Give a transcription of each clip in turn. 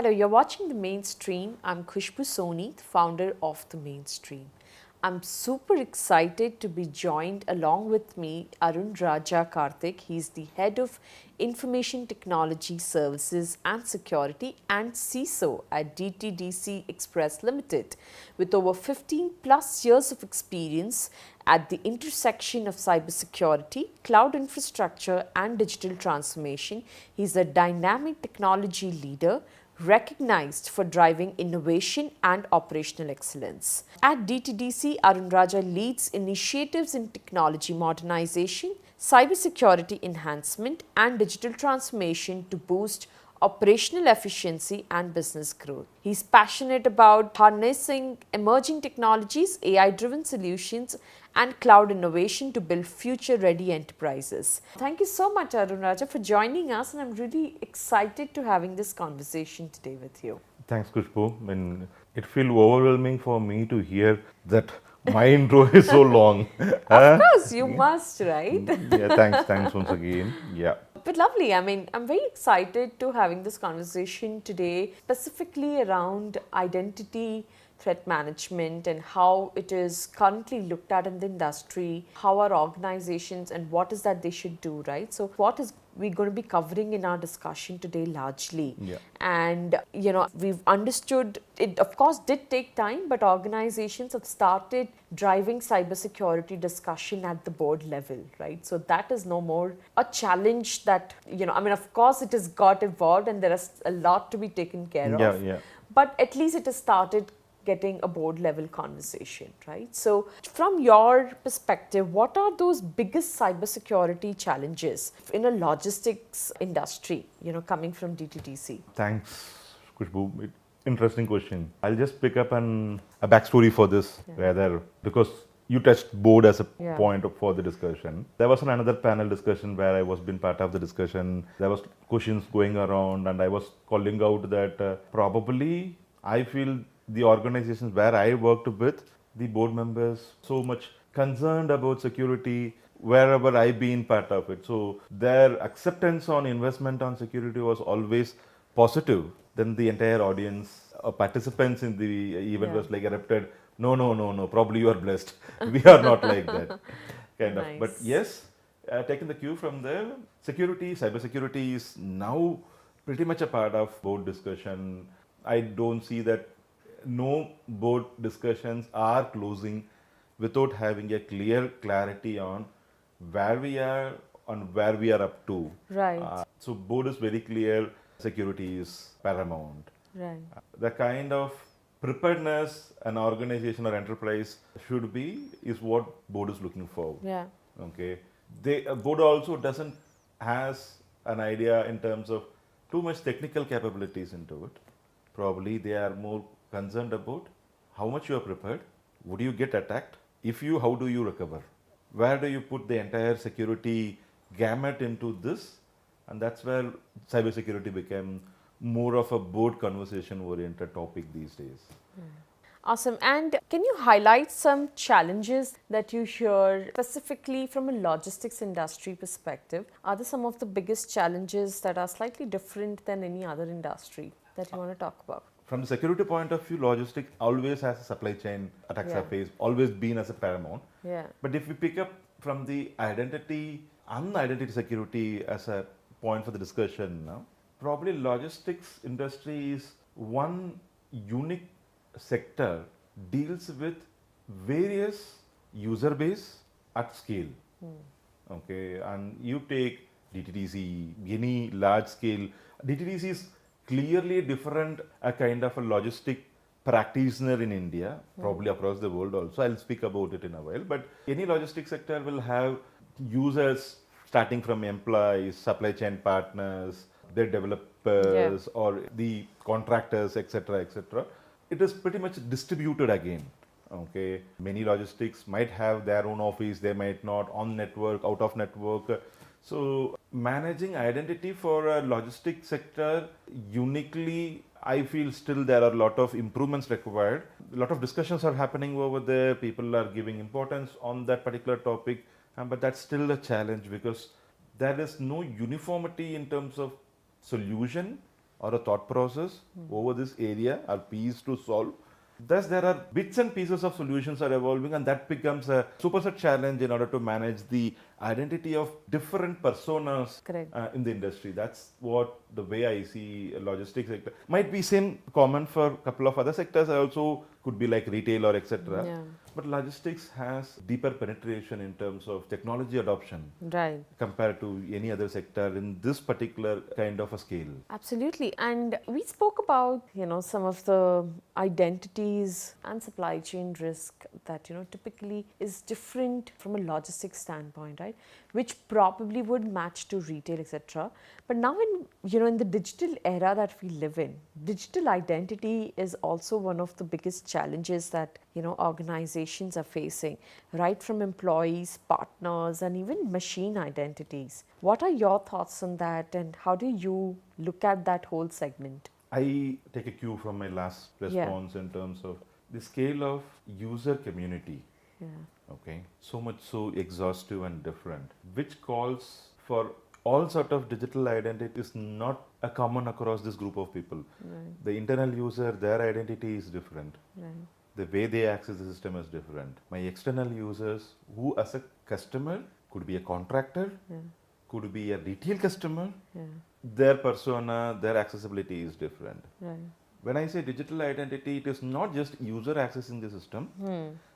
Hello, you're watching The Mainstream. I'm Khushbu Soni, the founder of The Mainstream. I'm super excited to be joined along with me, Arunraja Karthick. He's the head of Information Technology Services and Security and CISO at DTDC Express Limited. With over 15 plus years of experience at the intersection of cybersecurity, cloud infrastructure, and digital transformation, he's a dynamic technology leader recognized for driving innovation and operational excellence. At DTDC, Arunraja leads initiatives in technology modernization, cybersecurity enhancement, and digital transformation to boost operational efficiency and business growth. He's passionate about harnessing emerging technologies, AI-driven solutions, and cloud innovation to build future-ready enterprises. Thank you so much, Arunraja, for joining us, and I'm really excited to having this conversation today with you. Thanks, Khushbu. I mean, it feels overwhelming for me to hear that my intro is so long. Of course, you must, right? Yeah, thanks once again. Yeah. But lovely. I mean, I'm very excited to having this conversation today, specifically around identity threat management and how it is currently looked at in the industry, how our organizations and what is that they should do, right? So what is we're going to be covering in our discussion today largely. Yeah. And, we've understood it, of course, did take time, but organizations have started driving cybersecurity discussion at the board level, right? So that is no more a challenge that, of course, it has got evolved and there is a lot to be taken care of. Yeah. But at least it has started getting a board level conversation, right? So from your perspective, what are those biggest cybersecurity challenges in a logistics industry, coming from DTDC? Thanks, Khushbu. Interesting question. I'll just pick up a backstory for this, rather, because you touched board as a point for the discussion. There was another panel discussion where I was being part of the discussion. There was questions going around and I was calling out that probably I feel the organizations where I worked with, the board members so much concerned about security wherever I've been part of it. So their acceptance on investment on security was always positive. Then the entire audience or participants in the event was like erupted, no, probably you are blessed. We are not like that. Kind of. But yes, taking the cue from there, cybersecurity is now pretty much a part of board discussion. I don't see that no board discussions are closing without having a clear clarity on where we are and where we are up to. Right. So board is very clear, security is paramount. Right. The kind of preparedness an organization or enterprise should be is what board is looking for. Yeah. Okay. Board also doesn't has an idea in terms of too much technical capabilities into it. Probably they are more concerned about how much you are prepared, would you get attacked, if you, how do you recover, where do you put the entire security gamut into this, and that's where cybersecurity became more of a board conversation oriented topic these days. Awesome. And can you highlight some challenges that you hear specifically from a logistics industry perspective? Are there some of the biggest challenges that are slightly different than any other industry that you want to talk about? From the security point of view, logistics always has a supply chain attack surface, always been as a paramount. Yeah. But if we pick up from the identity security as a point for the discussion now, probably logistics industry is one unique sector deals with various user base at scale. Okay, and you take DTDC, any large scale, DTDC is clearly different, a kind of a logistic practitioner in India, probably across the world also. I'll speak about it in a while. But any logistics sector will have users starting from employees, supply chain partners, their developers, or the contractors, etc., etc. It is pretty much distributed again. Okay, many logistics might have their own office, they might not, on network, out of network. So managing identity for a logistics sector uniquely, I feel still there are a lot of improvements required. A lot of discussions are happening over there. People are giving importance on that particular topic, but that's still a challenge because there is no uniformity in terms of solution or a thought process over this area or piece to solve. Thus, there are bits and pieces of solutions are evolving, and that becomes a superset challenge in order to manage the identity of different personas in the industry. That's what the way I see a logistics sector. Might be same common for a couple of other sectors. I also could be like retail or etc. Yeah. But logistics has deeper penetration in terms of technology adoption Right. compared to any other sector in this particular kind of a scale. Absolutely. And we spoke about, some of the identities and supply chain risk that, typically is different from a logistics standpoint, right? Which probably would match to retail, etc. But now in the digital era that we live in, digital identity is also one of the biggest challenges that, organizations are facing, right from employees, partners, and even machine identities. What are your thoughts on that, and how do you look at that whole segment? I take a cue from my last response in terms of the scale of user community. Yeah. Okay, so much so exhaustive and different, which calls for all sort of digital identity is not a common across this group of people. Right. The internal user, their identity is different. Right. The way they access the system is different. My external users, who as a customer could be a contractor, could be a retail customer, their persona, their accessibility is different. Right. When I say digital identity, it is not just user accessing the system.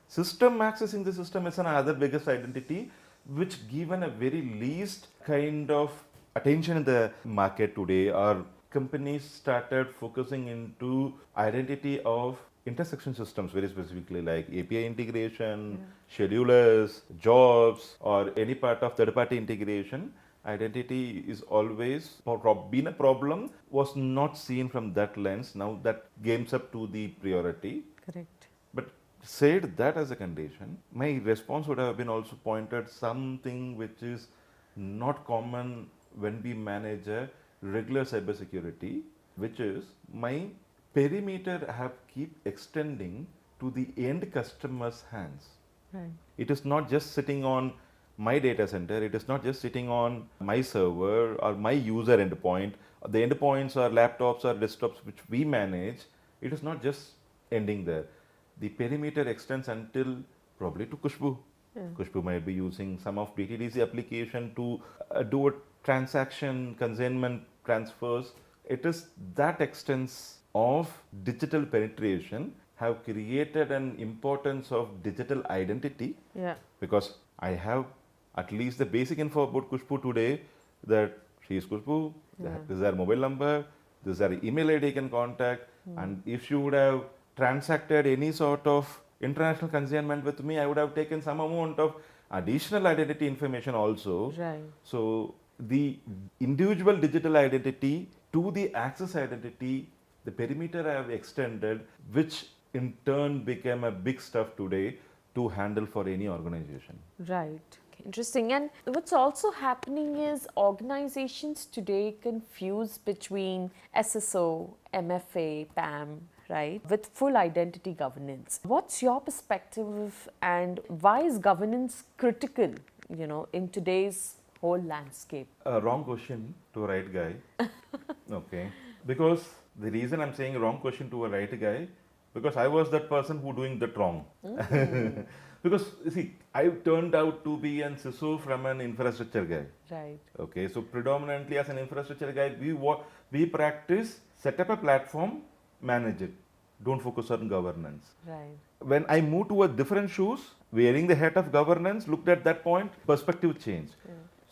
System accessing the system is another biggest identity, which given a very least kind of attention in the market today, or companies started focusing into identity of intersection systems very specifically, like API integration, schedulers, jobs, or any part of third-party integration. Identity is always been a problem, was not seen from that lens. Now that games up to the priority. Correct. But said that as a condition, my response would have been also pointed something which is not common when we manage a regular cybersecurity, which is my perimeter have keep extending to the end customer's hands. Right. It is not just sitting on my data center, it is not just sitting on my server or my user endpoint. The endpoints or laptops or desktops which we manage, it is not just ending there. The perimeter extends until probably to Khushbu. Khushbu might be using some of DTDC application to do a transaction, consignment transfers. It is that extents of digital penetration have created an importance of digital identity. Yeah. Because I have at least the basic info about Khushbu today, that she is Khushbu, this is her mobile number, this is her email ID you can contact, and if she would have transacted any sort of international consignment with me, I would have taken some amount of additional identity information also. Right. So the individual digital identity to the access identity, the perimeter I have extended, which in turn became a big stuff today to handle for any organization. Right. Okay. Interesting. And what's also happening is organizations today confuse between SSO, MFA, PAM, right, with full identity governance. What's your perspective, and why is governance critical, in today's whole landscape? A wrong question to a right guy. Okay. Because the reason I'm saying wrong question to a right guy, because I was that person who doing that wrong. Because see, I turned out to be an CISO from an infrastructure guy. Right. Okay. So predominantly as an infrastructure guy, we practice set up a platform, manage it. Don't focus on governance. Right. When I moved to a different shoes, wearing the hat of governance, looked at that point, perspective changed.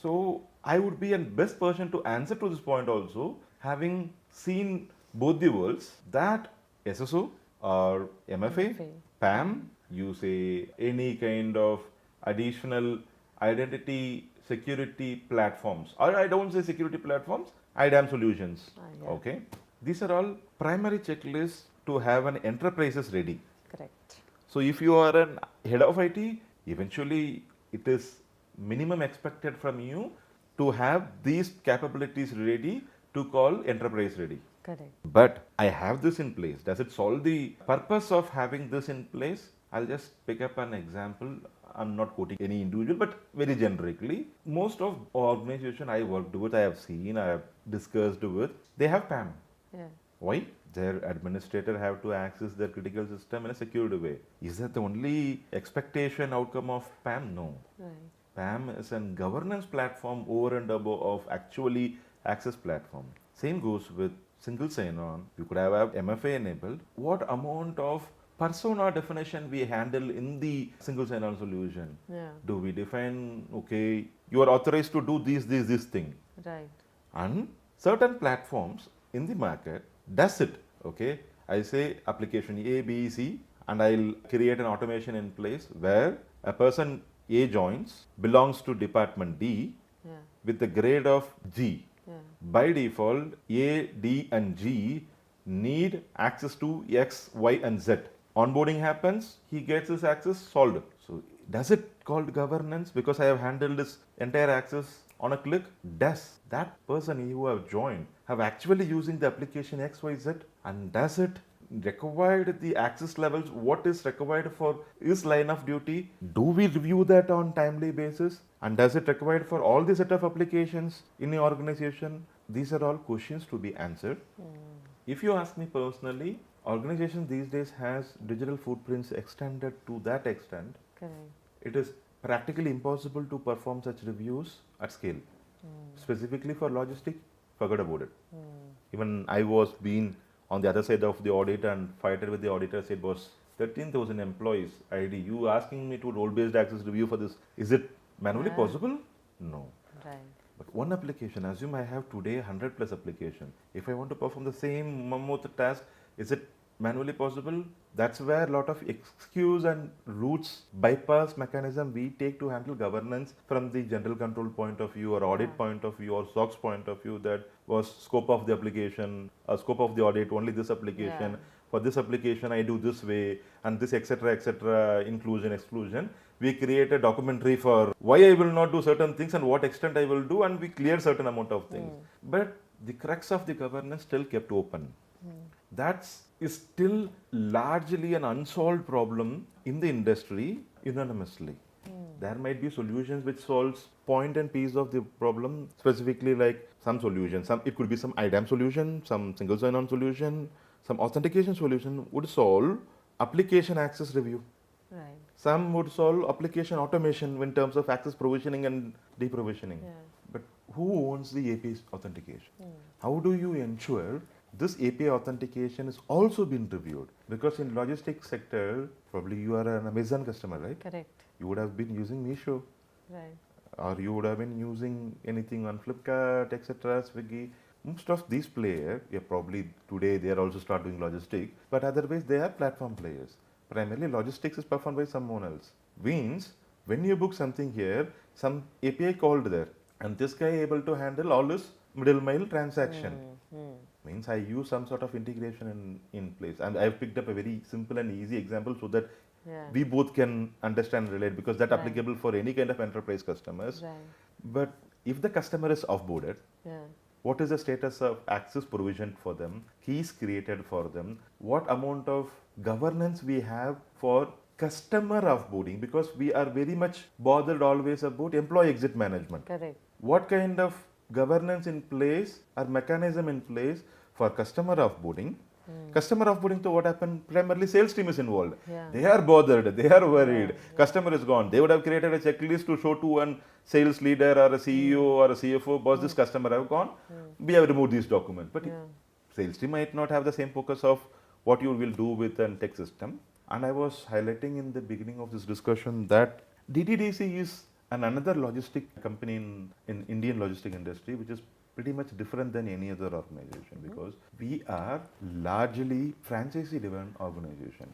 So I would be a best person to answer to this point also, having seen both the worlds, that SSO or MFA, PAM, you say any kind of additional identity security platforms, or I don't say security platforms, IDAM solutions. Okay. These are all primary checklists to have an enterprises ready. Correct. So if you are an head of IT, eventually it is minimum expected from you to have these capabilities ready to call enterprise ready. Correct. But I have this in place. Does it solve the purpose of having this in place? I'll just pick up an example. I'm not quoting any individual, but very generically, most of organization I worked with, I have seen, I have discussed with, they have PAM. Yeah. Why? Their administrator have to access their critical system in a secured way. Is that the only expectation outcome of PAM? No. Right. PAM is a governance platform over and above of actually access platform. Same goes with single sign-on. You could have MFA enabled. What amount of persona definition we handle in the single sign-on solution? Yeah. Do we define, okay, you are authorized to do this thing? Right. And certain platforms in the market does it. Okay, I say application A, B, C, and I'll create an automation in place where a person A joins, belongs to department D Yeah. with the grade of G. Yeah. By default, A, D, and G need access to X, Y, and Z. Onboarding happens, he gets his access solved. So, does it called governance because I have handled this entire access on a click? Does that person who have joined have actually using the application X, Y, Z? And does it required the access levels? What is required for his line of duty? Do we review that on timely basis? And does it required for all the set of applications in the organization? These are all questions to be answered. If you ask me personally, organization these days has digital footprints extended to that extent. Correct. It is practically impossible to perform such reviews at scale. Specifically for logistic, forget about it. Even I was being on the other side of the audit and fighted with the auditor, said, boss, 13,000 employees ID, you asking me to role-based access review for this, is it manually possible? No. Right. But one application, assume I have today 100 plus application. If I want to perform the same mammoth task, is it manually possible? That's where a lot of excuse and routes bypass mechanism we take to handle governance from the general control point of view or audit point of view or SOX point of view. That was scope of the application, scope of the audit, only this application. For this application, I do this way, and this etc. Inclusion, exclusion. We create a documentary for why I will not do certain things and what extent I will do, and we clear certain amount of things. But the crux of the governance still kept open. That is still largely an unsolved problem in the industry unanimously. There might be solutions which solves point and piece of the problem, specifically like some solution. It could be some IDAM solution, some single sign-on solution, some authentication solution would solve application access review. Right. Some would solve application automation in terms of access provisioning and deprovisioning. But who owns the API authentication? How do you ensure this API authentication is also been reviewed? Because in logistics sector, probably you are an Amazon customer, right? Correct. You would have been using Meesho, Right. or you would have been using anything on Flipkart, etc., Swiggy. Most of these players, probably today they are also start doing logistics, but otherwise they are platform players. Primarily logistics is performed by someone else. Means when you book something here, some API called there, and this guy able to handle all this middle mile transaction. Means I use some sort of integration in place, and I've picked up a very simple and easy example so that we both can understand and relate, because that applicable for any kind of enterprise customers. Right. But if the customer is offboarded, what is the status of access provision for them, keys created for them, what amount of governance we have for customer offboarding, because we are very much bothered always about employee exit management. Correct. What kind of governance in place or mechanism in place for customer offboarding? Customer offboarding, to what happened? Primarily sales team is involved. They are bothered, they are worried. Customer is gone. They would have created a checklist to show to one sales leader or a CEO or a CFO, boss, this customer have gone. We have removed these documents. But sales team might not have the same focus of what you will do with a tech system. And I was highlighting in the beginning of this discussion that DTDC is another logistic company in Indian logistic industry, which is pretty much different than any other organization, because we are largely franchisee driven organization.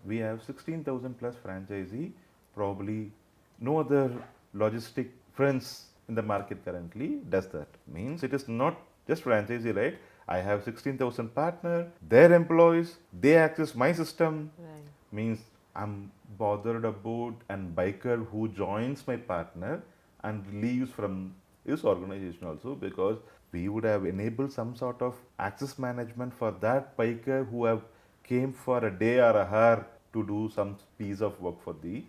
We have 16,000 plus franchisee, probably no other logistic friends in the market currently does that. Means it is not just franchisee, right? I have 16,000 partner, their employees, they access my system. Right. Means I'm bothered about an biker who joins my partner and leaves from his organization also, because we would have enabled some sort of access management for that biker who have came for a day or a hour to do some piece of work for the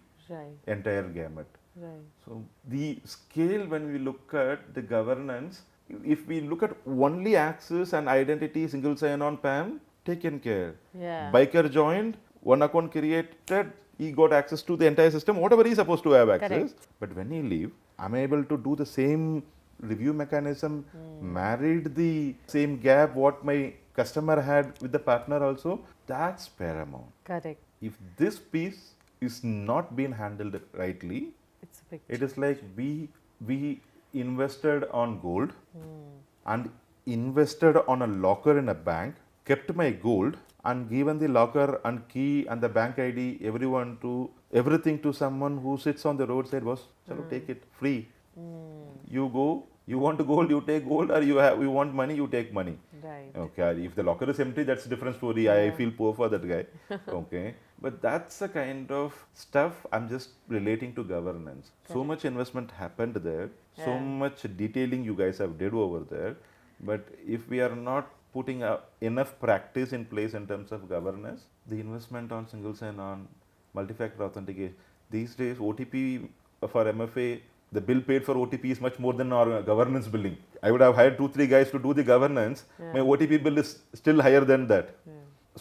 entire gamut. Right. So the scale, when we look at the governance, If we look at only access and identity, single sign-on PAM, taken care. Yeah. Biker joined, one account created, he got access to the entire system, whatever he's supposed to have access. Correct. But when he leave, I'm able to do the same review mechanism, married the same gap what my customer had with the partner also. That's paramount. Correct. If this piece is not being handled rightly, It's a big it is like we invested on gold and invested on a locker in a bank, kept my gold and given the locker and key and the bank ID everything to someone who sits on the roadside was, chalo, take it free. You go, you want gold, you take gold, or you want money, you take money. right. Okay, if the locker is empty, that's a different story. I feel poor for that guy. Okay, but that's the kind of stuff I'm just relating to governance. So much investment happened there, so Yeah. much detailing you guys have did over there. But if we are not putting enough practice in place in terms of governance, the investment on single sign-on, multi-factor authentication, these days OTP for MFA, the bill paid for OTP is much more than our governance billing. I would have hired 2-3 guys to do the governance. My OTP bill is still higher than that.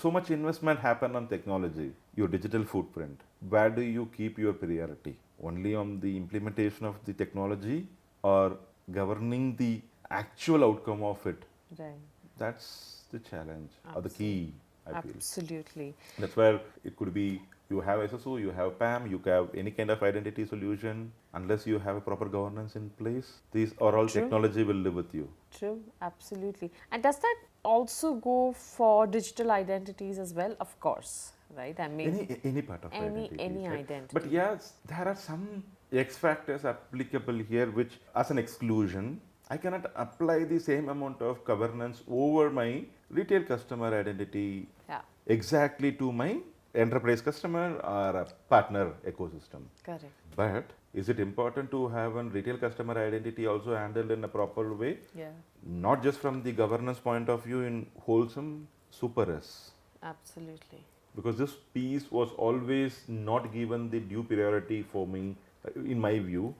So much investment happened on technology, your digital footprint. Where do you keep your priority? Only on the implementation of the technology or governing the actual outcome of it? Right. That's the challenge or the key, I feel. Absolutely. That's where it could be you have SSO, you have PAM, you have any kind of identity solution. Unless you have a proper governance in place, these are all True. technology will live with you. True, absolutely. And does that also go for digital identities as well? Of course, right? I mean, Any part of any identity. Right? identity. But yes, there are some X factors applicable here which as an exclusion, I cannot apply the same amount of governance over my retail customer identity Yeah, exactly to my enterprise customer or a partner ecosystem. correct. But is it important to have a retail customer identity also handled in a proper way? Yeah, Not just from the governance point of view in wholesome, super S. absolutely. Because this piece was always not given the due priority for me, in my view,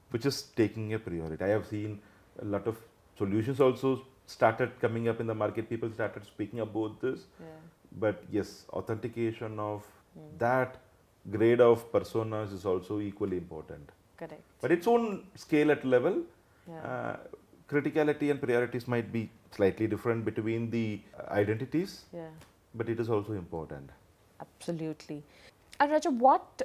which is taking a priority. I have seen a lot of solutions also started coming up in the market. People started speaking about this. Yeah, But yes, authentication of that grade of personas is also equally important. correct. But its own scale at level, Yeah, criticality and priorities might be slightly different between the identities, yeah, but it is also important. absolutely. And Raja, what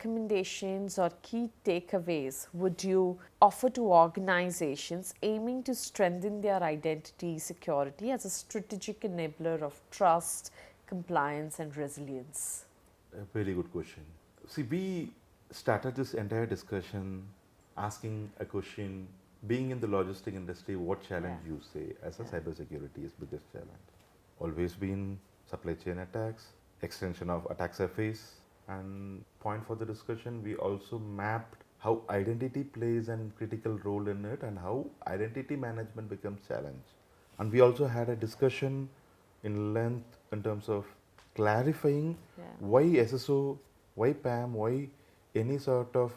recommendations or key takeaways would you offer to organizations aiming to strengthen their identity security as a strategic enabler of trust, compliance, and resilience? A very good question. See, we started this entire discussion asking a question, being in the logistic industry, what challenge you say as a cybersecurity is biggest challenge? Always been supply chain attacks, extension of attack surface, and point for the discussion, we also mapped how identity plays a critical role in it and how identity management becomes challenge. And we also had a discussion in length in terms of clarifying why SSO, why PAM, why any sort of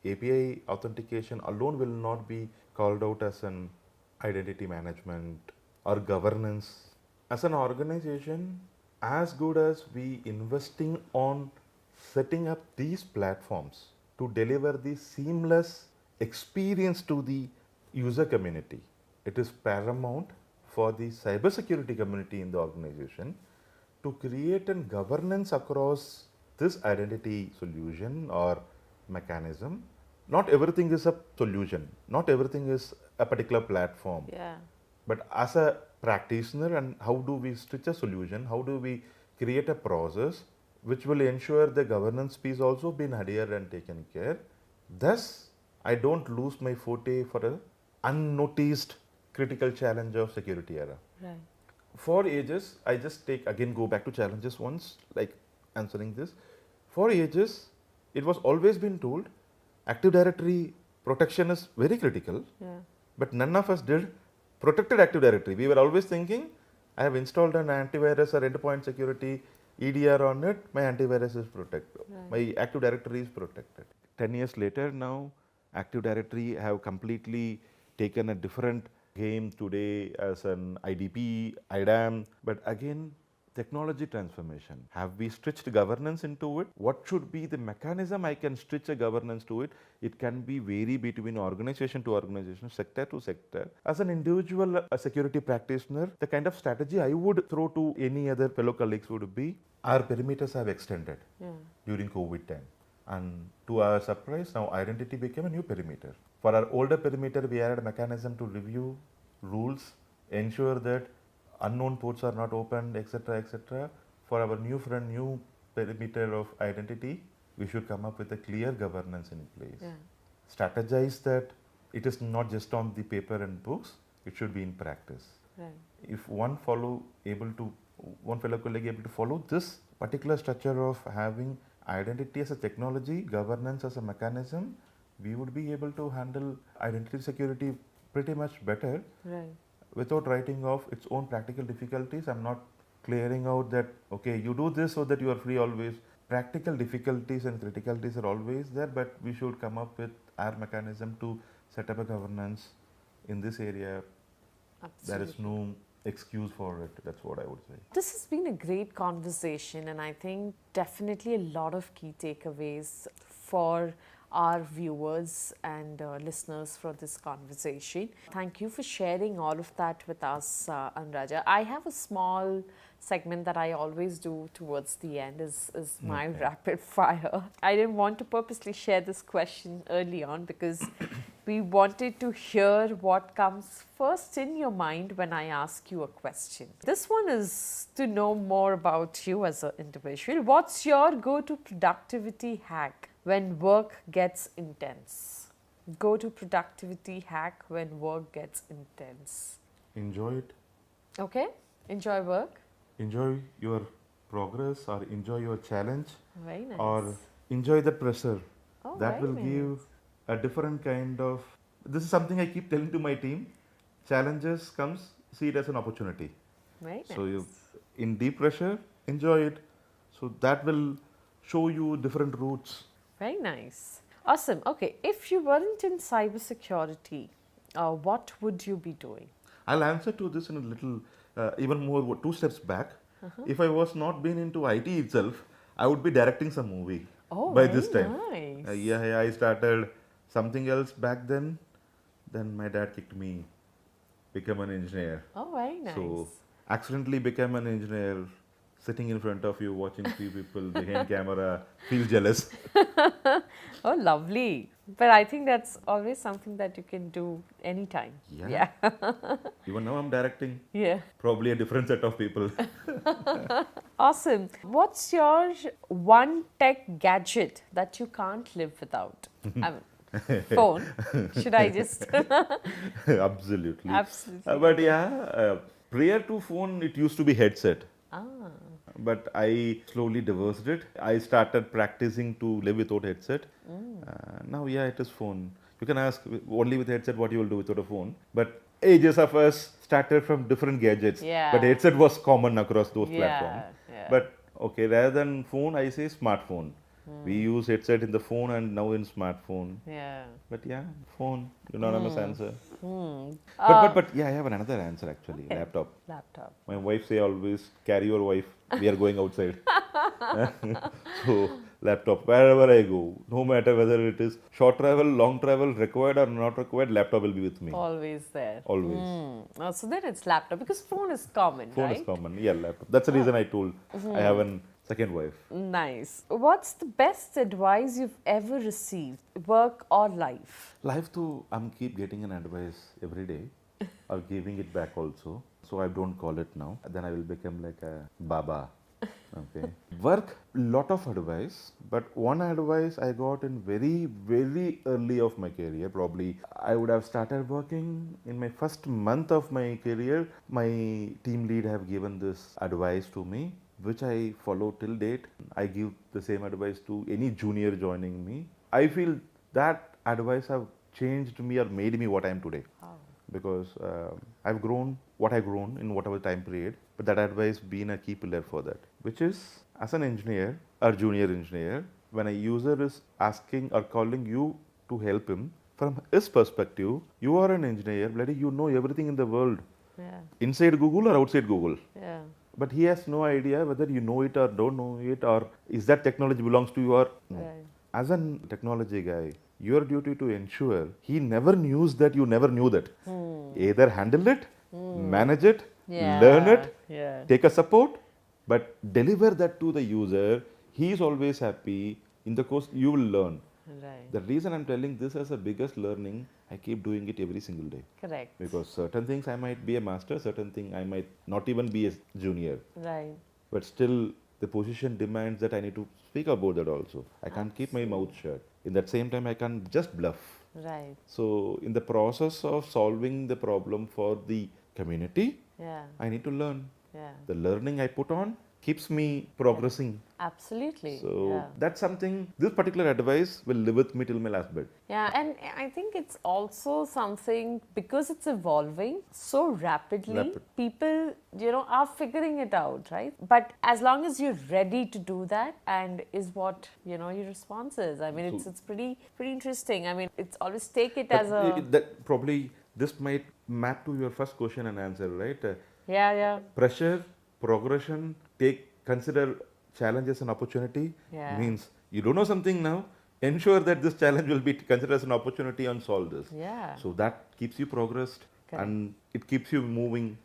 API authentication alone will not be called out as an identity management or governance. As an organization, as good as we investing on setting up these platforms to deliver the seamless experience to the user community, it is paramount for the cybersecurity community in the organization to create a governance across this identity solution or mechanism. Not everything is a solution, not everything is a particular platform. Yeah, But as a practitioner, and how do we stitch a solution? How do we create a process which will ensure the governance piece also been adhered and taken care? Thus, I don't lose my forte for a unnoticed critical challenge of security era. right. For ages, I just go back to challenges once, like answering this. For ages, it was always been told Active Directory protection is very critical, Yeah, but none of us did protected Active Directory. We were always thinking, I have installed an antivirus or endpoint security EDR on it, my antivirus is protected, my Active Directory is protected. 10 years later now, Active Directory have completely taken a different game today as an IDP, IDAM, but again, technology transformation. Have we stitched governance into it? What should be the mechanism I can stitch a governance to it? It can be vary between organization to organization, sector to sector. As an individual a security practitioner, the kind of strategy I would throw to any other fellow colleagues would be, our perimeters have extended during COVID time. And to our surprise, now identity became a new perimeter. For our older perimeter, we had a mechanism to review rules, ensure that unknown ports are not opened, etc., etc. For our new perimeter of identity, we should come up with a clear governance in place. Strategize that it is not just on the paper and books, it should be in practice. If one fellow colleague able to follow this particular structure of having identity as a technology, governance as a mechanism, we would be able to handle identity security pretty much better. Without writing off its own practical difficulties. I'm not clearing out that, okay, you do this so that you are free always. Practical difficulties and criticalities are always there, but we should come up with our mechanism to set up a governance in this area. There is no excuse for it. That's what I would say. This has been a great conversation, and I think definitely a lot of key takeaways for our viewers and listeners for this conversation. Thank you for sharing all of that with us, Arunraja. I have a small segment that I always do towards the end is my rapid fire. I didn't want to purposely share this question early on because we wanted to hear what comes first in your mind when I ask you a question. This one is to know more about you as an individual. What's your go-to productivity hack when work gets intense? Go-to productivity hack when work gets intense. Enjoy it. Okay. Enjoy work. Enjoy your progress or enjoy your challenge. Very nice. Or enjoy the pressure. Oh, that will nice. give a different kind of, this is something I keep telling to my team, challenges comes, see it as an opportunity. Very nice. So you, in deep pressure, enjoy it. So that will show you different routes. Very nice. Awesome. Okay, if you weren't in cybersecurity, what would you be doing? I'll answer to this in a little, even more 2 steps back. If I was not been into IT itself, I would be directing some movie by this time. Nice. I started something else back then. Then my dad kicked me, become an engineer. Oh, very nice. So accidentally became an engineer, sitting in front of you, watching 3 people behind camera, feel jealous. Oh, lovely. But I think that's always something that you can do anytime. Yeah. Even now I'm directing. Yeah. Probably a different set of people. Awesome. What's your one tech gadget that you can't live without? I mean, phone. Should I just? Absolutely. Absolutely. But prior to phone, it used to be headset. Ah. But I slowly divorced it. I started practicing to live without headset. Now, it is phone. You can ask only with headset what you will do without a phone. But ages of us started from different gadgets. Yeah. But headset was common across those Yeah, platforms. yeah. But okay, rather than phone, I say smartphone. We use headset in the phone and now in smartphone. Yeah. But phone, unanimous answer. Hmm. But I have another answer actually. Okay. Laptop. Laptop. My wife say always carry your wife. We are going outside. So laptop wherever I go, no matter whether it is short travel, long travel, required or not required, laptop will be with me. Always there. Always. Oh, so then it's laptop because phone is common, Phone right? is common. Yeah, laptop. That's the reason I told I have a second wife. Nice. What's the best advice you've ever received, work or life? Life too, I'm keep getting an advice every day or giving it back also. So I don't call it now. Then I will become like a baba. Okay. Work, lot of advice, but one advice I got in very, very early of my career. Probably I would have started working in my first month of my career. My team lead have given this advice to me, which I follow till date. I give the same advice to any junior joining me. I feel that advice have changed me or made me what I am today. Wow. Because I've grown what I've grown in whatever time period, but that advice been a key pillar for that, which is as an engineer or junior engineer, when a user is asking or calling you to help him, from his perspective, you are an engineer, bloody, you know everything in the world, Yeah. inside Google or outside Google. Yeah. But he has no idea whether you know it or don't know it, or is that technology belongs to you or no. Right. As a technology guy, your duty to ensure he never knew that you never knew that. Either handle it, manage it, learn it, Yeah. take a support, but deliver that to the user. He is always happy. In the course, you will learn. Right. The reason I'm telling this as a biggest learning, I keep doing it every single day. Correct. Because certain things I might be a master, certain thing I might not even be a junior. Right. But still, the position demands that I need to speak about that also. I can't keep my mouth shut. In that same time, I can't just bluff. Right. So, in the process of solving the problem for the community, Yeah. I need to learn. Yeah. The learning I put on keeps me progressing. Absolutely. So, yeah. that's something, this particular advice will live with me till my last bit. Yeah, and I think it's also something because it's evolving so rapidly, people, are figuring it out, right? But as long as you're ready to do that, and is what, your response is. I mean, it's pretty interesting. I mean, it's always take it as a... That probably, this might map to your first question and answer, right? Yeah. Pressure, progression, consider challenge as an opportunity. Yeah. Means you don't know something now, ensure that this challenge will be considered as an opportunity and solve this. Yeah. So that keeps you progressed. Correct. And it keeps you moving.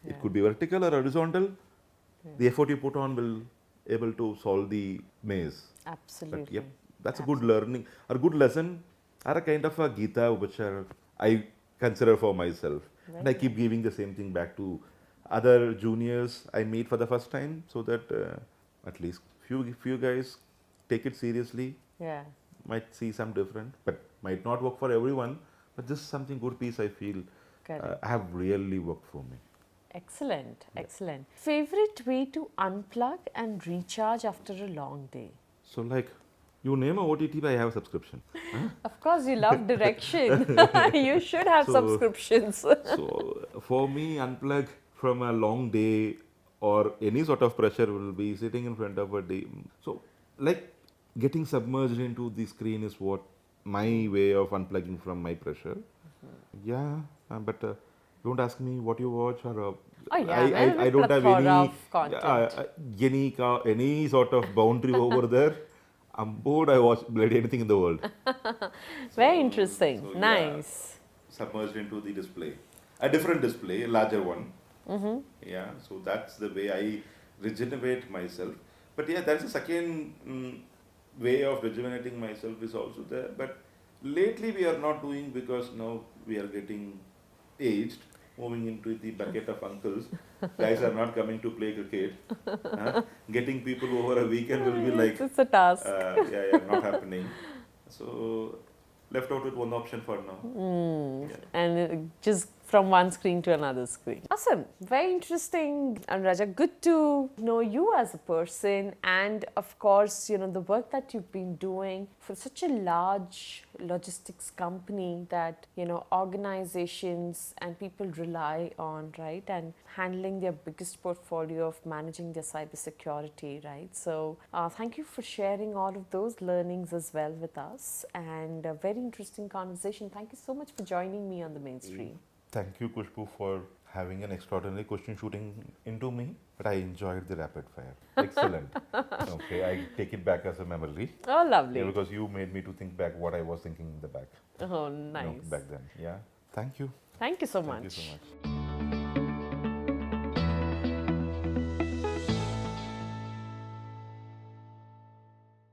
Yeah. It could be vertical or horizontal. Yeah. The effort you put on will able to solve the maze. Absolutely. But yep, that's a good learning or good lesson or a kind of a Gita which I consider for myself. Very And I keep giving the same thing back to other juniors I meet for the first time, so that at least few guys take it seriously. Yeah. Might see some different, but might not work for everyone. But this is something good piece I feel have really worked for me. Excellent, excellent. Favorite way to unplug and recharge after a long day? So like, you name a OTT, I have a subscription. Huh? Of course, you love direction. You should have subscriptions. So for me, unplug from a long day or any sort of pressure will be sitting in front of a day. So like getting submerged into the screen is what my way of unplugging from my pressure. Yeah, but don't ask me what you watch or I don't have any sort of boundary over there. I'm bored, I watch bloody anything in the world. Very interesting. So, nice. Yeah, submerged into the display. A different display, a larger one. Yeah, so that's the way I regenerate myself. But yeah, there's a second way of rejuvenating myself is also there. But lately we are not doing because now we are getting aged, moving into the bucket of uncles. Guys are not coming to play cricket. Getting people over a weekend will be like... It's a task. Not happening. So, left out with one option for now. And just from one screen to another screen. Awesome. Very interesting, Arunraja. Good to know you as a person and, of course, the work that you've been doing for such a large logistics company that, organizations and people rely on, right? And handling their biggest portfolio of managing their cybersecurity, right? So, thank you for sharing all of those learnings as well with us, and a very interesting conversation. Thank you so much for joining me on the Mainstream. Thank you, Khushbu, for having an extraordinary question shooting into me, but I enjoyed the rapid fire. Excellent. Okay, I take it back as a memory. Oh, lovely. Yeah, because you made me to think back what I was thinking in the back. Oh, nice. Back then. Yeah. Thank you. Thank you so Thank much. you so much.